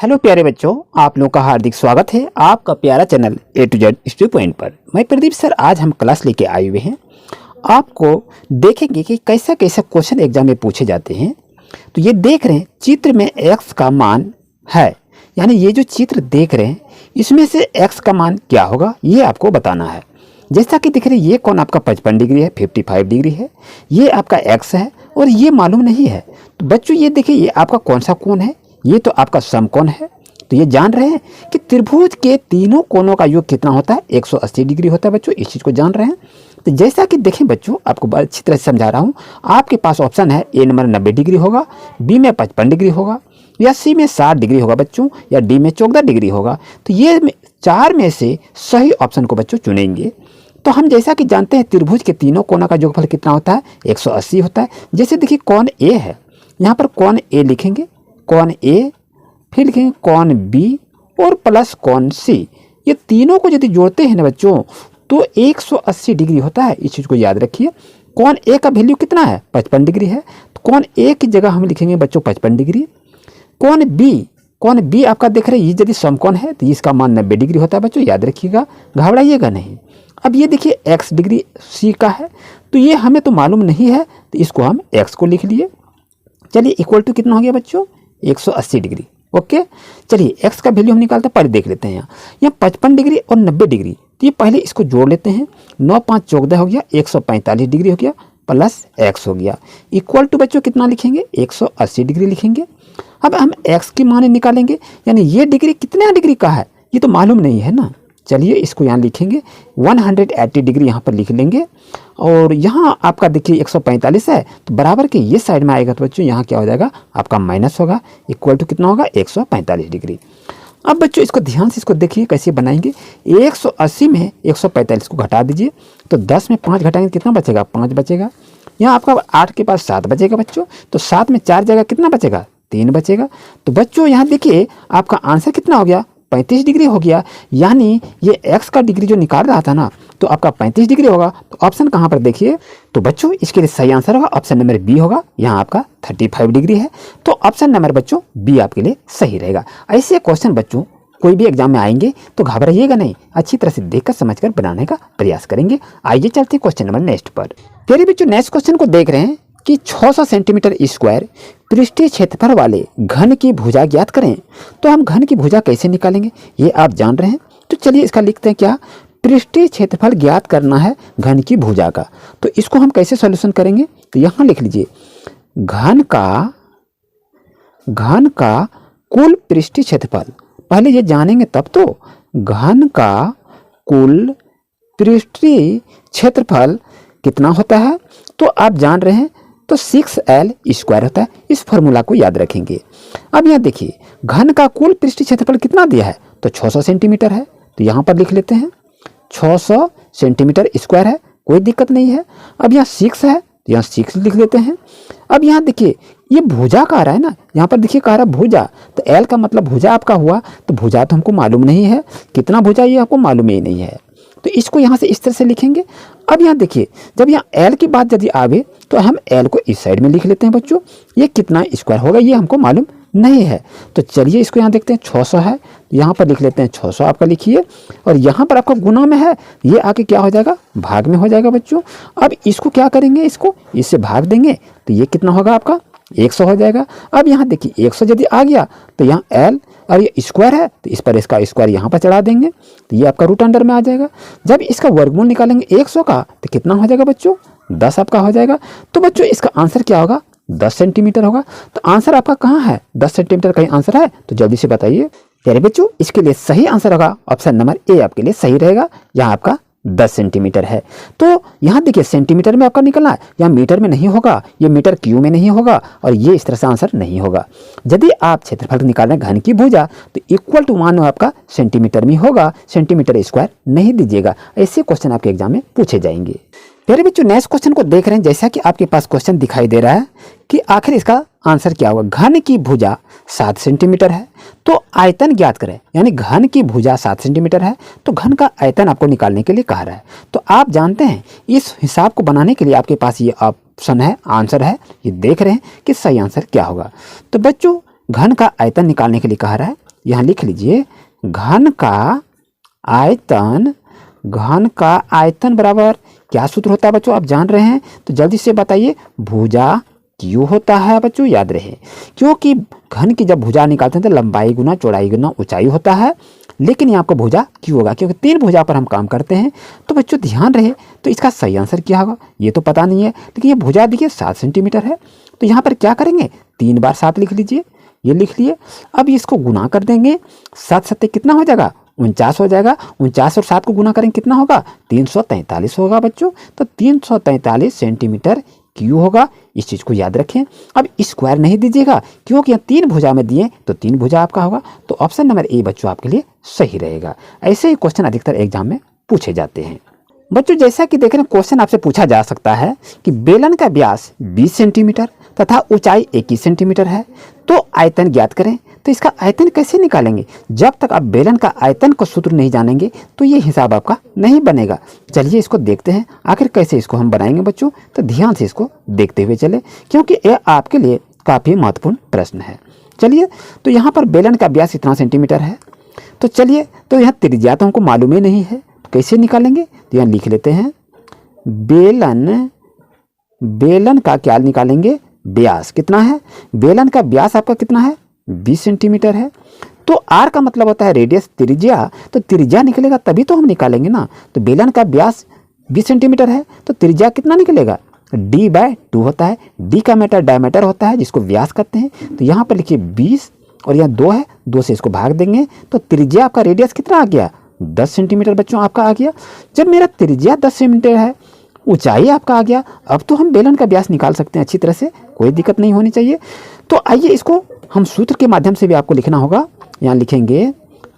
Hello प्यारे बच्चों, आप लोगों का हार्दिक स्वागत है आपका प्यारा channel A to Z study point पर। मैं प्रदीप सर आज हम क्लास लेके आए हुए हैं। आपको देखेंगे कि कैसा कैसा क्वेश्चन एग्जाम में पूछे जाते हैं। तो ये देख रहे हैं चित्र में x का मान है, यानी ये जो चित्र देख रहे हैं इसमें से x का मान क्या होगा ये आपको बताना है। जैसा कि दिख रहे हैं ये कोण आपका 55 डिग्री है, 55 डिग्री है, ये आपका x है और ये मालूम नहीं है। तो बच्चों ये देखिए ये आपका कौन सा कोण है, ये तो आपका समकोण है। तो ये जान रहे हैं कि त्रिभुज के तीनों कोणों का योग कितना होता है, 180 डिग्री होता है। बच्चों इस चीज़ को जान रहे हैं। तो जैसा कि देखें बच्चों, आपको अच्छी तरह से समझा रहा हूँ। आपके पास ऑप्शन है ए नंबर 90 डिग्री होगा, बी में 55 डिग्री होगा, या सी में 60 डिग्री होगा बच्चों, या डी में 14 डिग्री होगा। तो ये चार में से सही ऑप्शन को बच्चों चुनेंगे। तो हम जैसा कि जानते हैं त्रिभुज के तीनों कोणों का योगफल कितना होता है, 180 होता है। जैसे देखिए कोण ए है, यहाँ पर कोण ए लिखेंगे, कोण ए, फिर लिखेंगे कोण बी और प्लस कोण सी। ये तीनों को यदि जोड़ते हैं ना बच्चों तो 180 डिग्री होता है। इस चीज़ को याद रखिए। कोण ए का वैल्यू कितना है, 55 डिग्री है। तो कोण ए की जगह हम लिखेंगे बच्चों 55 डिग्री। कोण बी आपका देख रहे हैं ये यदि समकोण है तो इसका मान 90 डिग्री होता है। बच्चों याद रखिएगा, घबराइएगा नहीं। अब ये देखिए x डिग्री सी का है, तो ये हमें तो मालूम नहीं है, तो इसको हम x को लिख लिए। चलिए इक्वल टू कितना हो गया बच्चों, 180 डिग्री। ओके, चलिए x का वैल्यू हम निकालते हैं, पहले देख लेते हैं। यहाँ 55 डिग्री और 90 डिग्री, तो ये पहले इसको जोड़ लेते हैं। 9 5 14 हो गया, 145 डिग्री हो गया, प्लस x हो गया। इक्वल टू बच्चों कितना लिखेंगे, 180 डिग्री लिखेंगे। अब हम x की मान निकालेंगे, यानी ये डिग्री कितने डिग्री का है ये तो मालूम नहीं है ना। चलिए इसको यहाँ लिखेंगे, 180 डिग्री यहाँ पर लिख लेंगे। और यहाँ आपका देखिए 145 है, तो बराबर के ये साइड में आएगा तो बच्चों यहाँ क्या हो जाएगा, आपका माइनस होगा। इक्वल टू कितना होगा, 145 डिग्री। अब बच्चों इसको ध्यान से इसको देखिए कैसे बनाएंगे। 180 में 145 को घटा दीजिए, तो 10 में 5 घटाएंगे कितना बचेगा, 5 बचेगा। यहाँ आपका 8 के पास 7 बचेगा बच्चों, तो 7 में 4 जगह कितना बचेगा, 3 बचेगा। तो बच्चों यहाँ देखिए आपका आंसर कितना हो गया, 35 डिग्री हो गया। यानी ये x का डिग्री जो निकाल रहा था ना, तो आपका 35 डिग्री होगा। तो ऑप्शन कहाँ पर देखिए, तो बच्चों इसके लिए सही आंसर होगा ऑप्शन नंबर बी होगा। यहाँ आपका 35 डिग्री है, तो ऑप्शन नंबर बच्चों बी आपके लिए सही रहेगा। ऐसे क्वेश्चन बच्चों कोई भी एग्जाम में आएंगे तो घबराइएगा नहीं, अच्छी तरह से देखकर समझकर बनाने का प्रयास करेंगे। आइए चलते क्वेश्चन नंबर नेक्स्ट पर। फिर बच्चों नेक्स्ट क्वेश्चन को देख रहे हैं कि 600 सेंटीमीटर स्क्वायर पृष्ठीय क्षेत्रफल वाले घन की भुजा ज्ञात करें। तो हम घन की भुजा कैसे निकालेंगे ये आप जान रहे हैं। तो चलिए इसका लिखते हैं क्या, पृष्ठीय क्षेत्रफल ज्ञात करना है घन की भुजा का। तो इसको हम कैसे सॉल्यूशन करेंगे, तो यहाँ लिख लीजिए घन का कुल पृष्ठीय क्षेत्रफल, पहले ये जानेंगे तब तो। घन का कुल पृष्ठीय क्षेत्रफल कितना होता है, तो आप जान रहे हैं, तो 6L स्क्वायर होता है। इस फॉर्मूला को याद रखेंगे। अब यहाँ देखिए घन का कुल पृष्ठीय क्षेत्रफल कितना दिया है, तो 600 सेंटीमीटर है। तो यहाँ पर लिख लेते हैं 600 सेंटीमीटर स्क्वायर है, कोई दिक्कत नहीं है। अब यहाँ 6 है, तो यहाँ 6 लिख लेते हैं। अब यहाँ देखिए ये भुजा का आ रहा है ना, यहाँ पर देखिए कह रहा है भुजा, तो L का मतलब भुजा आपका हुआ। तो भुजा तो हमको मालूम नहीं है, कितना भुजा ये आपको मालूम ही नहीं है, तो इसको यहाँ से इस तरह से लिखेंगे। अब यहाँ देखिए जब यहाँ L की बात यदि आवे तो हम L को इस साइड में लिख लेते हैं बच्चों। ये कितना स्क्वायर होगा ये हमको मालूम नहीं है, तो चलिए इसको यहाँ देखते हैं। 600 है, यहाँ पर लिख लेते हैं 600 आपका लिखिए। और यहाँ पर आपका गुना में है, ये आके क्या हो जाएगा, भाग में हो जाएगा बच्चों। अब इसको क्या करेंगे, इसको इससे भाग देंगे, तो ये कितना होगा आपका 100 हो जाएगा। अब यहाँ देखिए 100 यदि आ गया तो यहाँ L और ये स्क्वायर है, तो इस पर इसका स्क्वायर यहाँ पर चढ़ा देंगे, तो ये आपका रूट अंडर में आ जाएगा। जब इसका वर्गमूल निकालेंगे 100 का, तो कितना हो जाएगा बच्चों, 10 आपका हो जाएगा। तो बच्चों इसका आंसर क्या होगा, 10 सेंटीमीटर होगा। तो आंसर आपका कहाँ है, 10 सेंटीमीटर कहीं आंसर है, तो जल्दी से बताइए प्यारे बच्चों। इसके लिए सही आंसर होगा ऑप्शन नंबर ए आपके लिए सही रहेगा। यहाँ आपका 10 सेंटीमीटर है। तो यहाँ देखिए सेंटीमीटर में आपका निकलना है, यहाँ मीटर में नहीं होगा, ये मीटर क्यू में नहीं होगा, और ये इस तरह से आंसर नहीं होगा। यदि आप क्षेत्रफल निकालना घन की भुजा तो इक्वल टू मान आपका सेंटीमीटर में होगा, सेंटीमीटर स्क्वायर नहीं दीजिएगा। ऐसे क्वेश्चन आपके एग्जाम में पूछे जाएंगे। फिर बच्चों नेक्स्ट क्वेश्चन को देख रहे हैं, जैसा कि आपके पास क्वेश्चन दिखाई दे रहा है कि आखिर इसका आंसर क्या होगा। घन की भुजा 7 सेंटीमीटर है, तो आयतन ज्ञात करें। यानी घन की भुजा 7 सेंटीमीटर है, तो घन का आयतन आपको निकालने के लिए कहा रहा है। तो आप जानते हैं इस हिसाब को बनाने के लिए आपके पास ये ऑप्शन है, आंसर है, ये देख रहे हैं कि सही आंसर क्या होगा। तो बच्चों घन का आयतन निकालने के लिए कहा रहा है, यहाँ लिख लीजिए घन का आयतन बराबर क्या सूत्र होता है बच्चों, आप जान रहे हैं तो जल्दी से बताइए। भुजा क्यू होता है बच्चों, याद रहे, क्योंकि घन की जब भुजा निकालते हैं तो लंबाई गुना चौड़ाई गुना ऊंचाई होता है, लेकिन यहाँ पर भुजा क्यू होगा क्योंकि 3 भुजा पर हम काम करते हैं। तो बच्चों ध्यान रहे, तो इसका सही आंसर क्या होगा ये तो पता नहीं है, लेकिन ये भुजा देखिए 7 सेंटीमीटर है। तो यहाँ पर क्या करेंगे, 3 बार 7 लिख लीजिए, ये लिख लिए। अब इसको गुना कर देंगे, 7 सत्ते कितना हो जाएगा, 49 हो जाएगा। 49 और 7 को गुना करेंगे कितना होगा, 343 होगा बच्चों। तो 343 सेंटीमीटर क्यू होगा, इस चीज़ को याद रखें। अब स्क्वायर नहीं दीजिएगा क्योंकि यहाँ 3 भुजा में दिए तो 3 भुजा आपका होगा। तो ऑप्शन नंबर ए बच्चों आपके लिए सही रहेगा। ऐसे ही क्वेश्चन अधिकतर एग्जाम में पूछे जाते हैं बच्चों। जैसा कि देख रहे हैं क्वेश्चन आपसे पूछा जा सकता है कि बेलन का व्यास 20 सेंटीमीटर तथा ऊंचाई 21 सेंटीमीटर है, तो आयतन ज्ञात करें। तो इसका आयतन कैसे निकालेंगे, जब तक आप बेलन का आयतन को सूत्र नहीं जानेंगे तो ये हिसाब आपका नहीं बनेगा। चलिए इसको देखते हैं आखिर कैसे इसको हम बनाएंगे बच्चों। तो ध्यान से इसको देखते हुए चले क्योंकि यह आपके लिए काफ़ी महत्वपूर्ण प्रश्न है। चलिए, तो यहाँ पर बेलन का व्यास इतना सेंटीमीटर है। तो चलिए, तो यहाँ त्रिज्या तो हमको मालूम ही नहीं है, तो कैसे निकालेंगे। तो यहाँ लिख लेते हैं बेलन का क्या निकालेंगे, व्यास कितना है। बेलन का व्यास आपका कितना है, 20 सेंटीमीटर है। तो आर का मतलब होता है रेडियस, त्रिज्या। तो त्रिज्या निकलेगा तभी तो हम निकालेंगे ना। तो बेलन का व्यास 20 सेंटीमीटर है तो त्रिज्या कितना निकलेगा, d/2 होता है। d का मीटर डायमीटर होता है जिसको व्यास कहते हैं। तो यहाँ पर लिखिए 20 और यहाँ 2 है, 2 से इसको भाग देंगे तो त्रिज्या आपका रेडियस कितना आ गया, 10 सेंटीमीटर बच्चों आपका आ गया। जब मेरा त्रिज्या 10 सेंटीमीटर है, ऊंचाई आपका आ गया, अब तो हम बेलन का व्यास निकाल सकते हैं अच्छी तरह से, कोई दिक्कत नहीं होनी चाहिए। तो आइए इसको हम सूत्र के माध्यम से भी आपको लिखना होगा। यहाँ लिखेंगे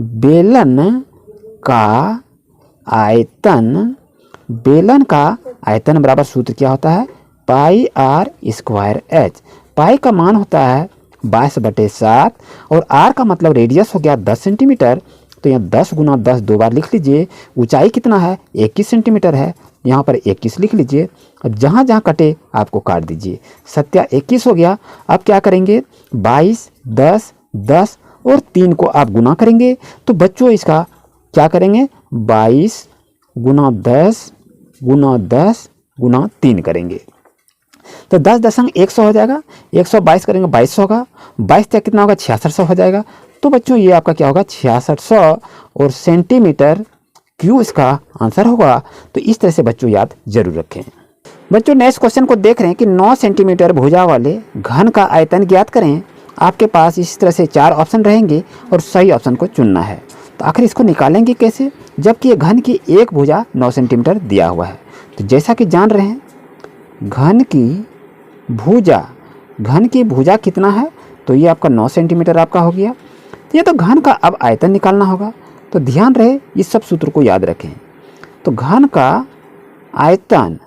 बेलन का आयतन बराबर सूत्र क्या होता है, πr²h। पाई का मान होता है 22/7 और आर का मतलब रेडियस हो गया 10 सेंटीमीटर। तो यहाँ 10 × 10 2 बार लिख लीजिए। ऊंचाई कितना है, 21 सेंटीमीटर है, यहाँ पर 21 लिख लीजिए। अब जहाँ जहाँ कटे आपको काट दीजिए। 7 21 हो गया। अब क्या करेंगे, 22 10 10 और 3 को आप गुना करेंगे। तो बच्चों इसका क्या करेंगे, 22 × 10 × 10 × 3 करेंगे तो 10.100 हो जाएगा। 122 करेंगे 2200 होगा। 22 तक कितना होगा, 6600 हो जाएगा। तो बच्चों ये आपका क्या होगा, 6600 और सेंटीमीटर क्यू इसका आंसर होगा। तो इस तरह से बच्चों याद जरूर रखें। बच्चों नेक्स्ट क्वेश्चन को देख रहे हैं कि 9 सेंटीमीटर भुजा वाले घन का आयतन ज्ञात करें। आपके पास इस तरह से 4 ऑप्शन रहेंगे और सही ऑप्शन को चुनना है। तो आखिर इसको निकालेंगे कैसे, जबकि ये घन की एक भुजा 9 सेंटीमीटर दिया हुआ है। तो जैसा कि जान रहे हैं घन की भुजा कितना है, तो ये आपका 9 सेंटीमीटर आपका हो गया। तो ये तो घन का अब आयतन निकालना होगा। तो ध्यान रहे इस सब सूत्र को याद रखें। तो घन का आयतन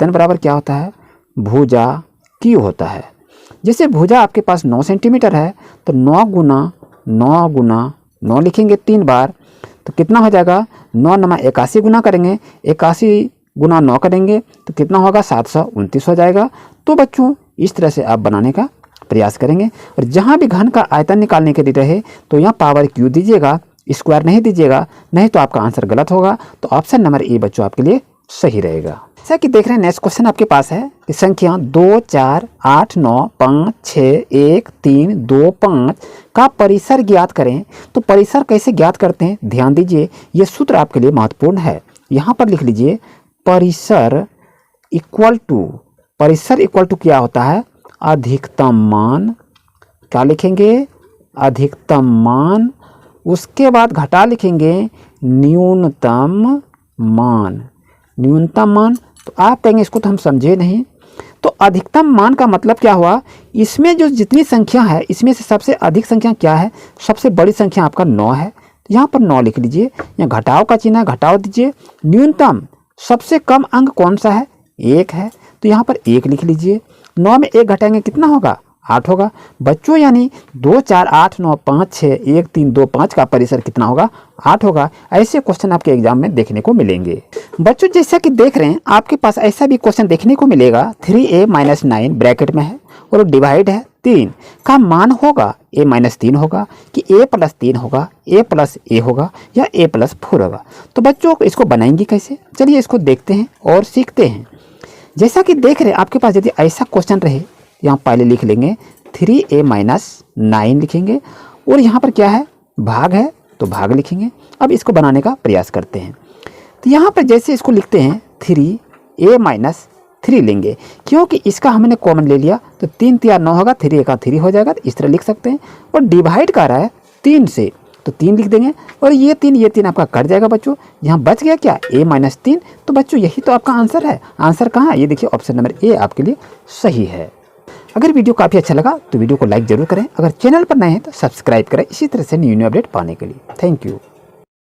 बराबर क्या होता है, भुजा क्यू होता है। जैसे भुजा आपके पास 9 सेंटीमीटर है तो 9 × 9 लिखेंगे 3 बार। तो कितना हो जाएगा, 9 × 81 गुना करेंगे, 81 × 9 करेंगे तो कितना होगा, 729 हो जाएगा। तो बच्चों इस तरह से आप बनाने का प्रयास करेंगे। और जहाँ भी घन का आयतन निकालने के लिए रहे तो यहाँ पावर क्यू दीजिएगा, स्क्वायर नहीं दीजिएगा, नहीं तो आपका आंसर गलत होगा। तो ऑप्शन नंबर ए बच्चों आपके लिए सही रहेगा। जैसा कि देख रहे हैं नेक्स्ट क्वेश्चन आपके पास है कि संख्या 2 4 8 9 5 6 1 3 2 5 का परिसर ज्ञात करें। तो परिसर कैसे ज्ञात करते हैं, ध्यान दीजिए, ये सूत्र आपके लिए महत्वपूर्ण है। यहाँ पर लिख लीजिए परिसर इक्वल टू क्या होता है, अधिकतम मान। क्या लिखेंगे, अधिकतम मान। उसके बाद घटा लिखेंगे न्यूनतम मान। तो आप कहेंगे इसको तो हम समझे नहीं। तो अधिकतम मान का मतलब क्या हुआ, इसमें जो जितनी संख्या है इसमें से सबसे अधिक संख्या क्या है, सबसे बड़ी संख्या आपका 9 है। तो यहाँ पर 9 लिख लीजिए। यहाँ घटाव का चिन्ह है, घटाव दीजिए। न्यूनतम सबसे कम अंक कौन सा है, 1 है। तो यहाँ पर 1 लिख लीजिए। 9 में 1 घटाएंगे कितना होगा, 8 होगा। बच्चों यानी 2 4 8 9 5 6 1 3 2 5 का परिसर कितना होगा, 8 होगा। ऐसे क्वेश्चन आपके एग्जाम में देखने को मिलेंगे। बच्चों जैसा कि देख रहे हैं आपके पास ऐसा भी क्वेश्चन देखने को मिलेगा 3a - 9 ब्रैकेट में है और डिवाइड है 3 का मान होगा a माइनस 3 होगा कि a प्लस 3 होगा, a प्लस a होगा या a प्लस 4 होगा। तो बच्चों इसको बनाएंगे कैसे, चलिए इसको देखते हैं और सीखते हैं। जैसा कि देख रहे हैं आपके पास यदि ऐसा क्वेश्चन रहे, यहाँ पहले लिख लेंगे 3a माइनस 9 लिखेंगे और यहाँ पर क्या है भाग है तो भाग लिखेंगे। अब इसको बनाने का प्रयास करते हैं। तो यहाँ पर जैसे इसको लिखते हैं 3a माइनस 3 लेंगे, क्योंकि इसका हमने कॉमन ले लिया तो 3 3 9 होगा, 3 1 3 हो जाएगा, तो इस तरह लिख सकते हैं। और डिवाइड कर रहा है 3 से तो 3 लिख देंगे और ये 3 आपका कट जाएगा बच्चों। यहाँ बच गया क्या a माइनस 3। तो बच्चों यही तो आपका आंसर है। आंसर कहाँ है, ये देखिए ऑप्शन नंबर ए आपके लिए सही है। अगर वीडियो काफ़ी अच्छा लगा तो वीडियो को लाइक जरूर करें। अगर चैनल पर नए हैं तो सब्सक्राइब करें इसी तरह से न्यू अपडेट पाने के लिए। Thank you.